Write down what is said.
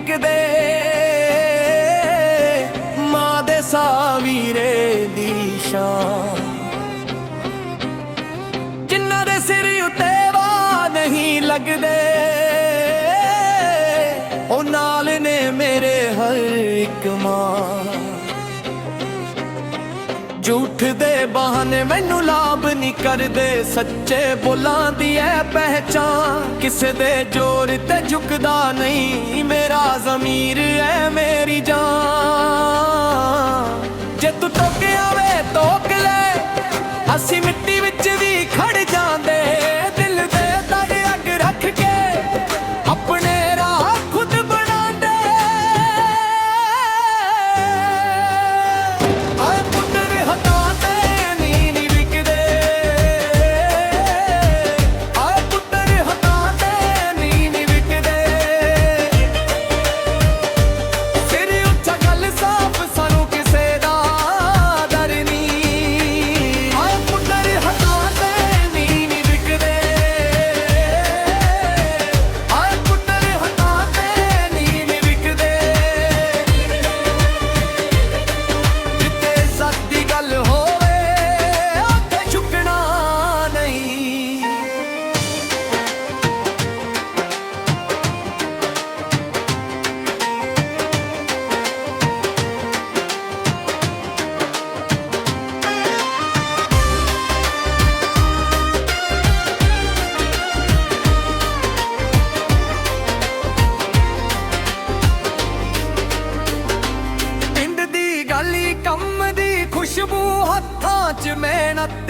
ਵਿਕਦੇ ਮਾਂ ਦੇ ਸਾਵੀਰੇ ਦੀ ਸ਼ਾਨ ਜਿਨ੍ਹਾਂ ਦੇ ਸਿਰ ਉੱਤੇ ਵਾ ਨਹੀਂ ਲੱਗਦੇ ਉਹ ਨਾਲ ਨੇ ਮੇਰੇ ਹਰ ਇੱਕ ਮਾਂ ਝੂਠ ਦੇ ਬਹਾਨੇ ਮੈਨੂੰ ਲਾਭ ਨਹੀਂ ਕਰਦੇ ਸੱਚੇ ਬੋਲਾਂ ਦੀ ਐ ਪਹਿਚਾਨ ਕਿਸੇ ਦੇ ਜ਼ੋਰ ਤੇ ਝੁਕਦਾ ਨਹੀਂ ਮੇਰਾ ਜ਼ਮੀਰ ਐ ਮੇਰੀ ਜਾਨ ਜੇ ਤੂੰ ਟੋਕਿਆ ਵੇ ਟੋਕ ਲੈ ਅਸੀਂ ਮਿੱਟੀ ਵਿੱਚ ਵੀ ਖੜ ਜਾਂਦੇ ਦਿਲ ਦੇ ਤੜ ਅੱਗ ਰੱਖ ਕੇ ਆਪਣੇ ਰਾਹ ਖੁਦ ਬਣਾਉਂਦੇ ਆਏ ਪੁੱਤਰ ਹੱਥਾਂ ਤੇ ਨਹੀਂ ਵਿਕਦੇ ਆਏ ਪੁੱਤਰ ਹੱਥਾਂ ਤੇ ਨਹੀਂ ਵਿਕਦੇ ਸਿਰ ਉੱਚਾ ਗੱਲ ਸਾਫ਼ ਸਾਨੂੰ ਕਿਸੇ ਦਾ ਡਰ ਨਹੀਂ ਆਏ ਪੁੱਤਰ ਹੱਥਾਂ ਤੇ ਨਹੀਂ ਵਿਕਦੇ ਆਏ ਪੁੱਤਰ ਹੱਥਾਂ ਤੇ ਨਹੀਂ ਵਿਕਦੇ ਜਿੱਥੇ ਸੱਚ ਦੀ ਗੱਲ ਹੋਵੇ ਉੱਥੇ ਝੁਕਣਾ ਨਹੀਂ ਪਿੰਡ ਦੀ ਗਾਲੀ ਕੰਮ ਦੀ ਖੁਸ਼ਬੂ ਹੱਥਾਂ 'ਚ ਮਿਹਨਤ